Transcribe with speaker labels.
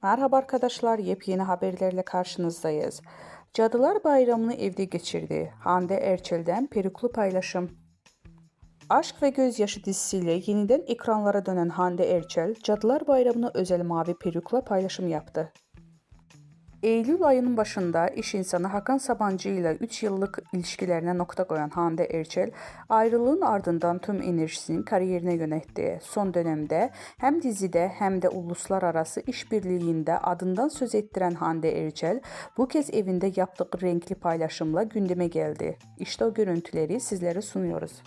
Speaker 1: Merhaba arkadaşlar, yepyeni haberlerle karşınızdayız. Cadılar Bayramı'nı evde geçirdi. Hande Erçel'den peruklu paylaşım. Aşk ve Gözyaşı dizisiyle yeniden ekranlara dönen Hande Erçel, Cadılar Bayramı'nı özel mavi perukla paylaşım yaptı. Eylül ayının başında iş insanı Hakan Sabancı ile 3 yıllık ilişkilerine nokta koyan Hande Erçel, ayrılığın ardından tüm enerjisini kariyerine yöneltti. Son dönemde hem dizide hem de uluslararası işbirliğinde adından söz ettiren Hande Erçel, bu kez evinde yaptığı renkli paylaşımla gündeme geldi. İşte o görüntüleri sizlere sunuyoruz.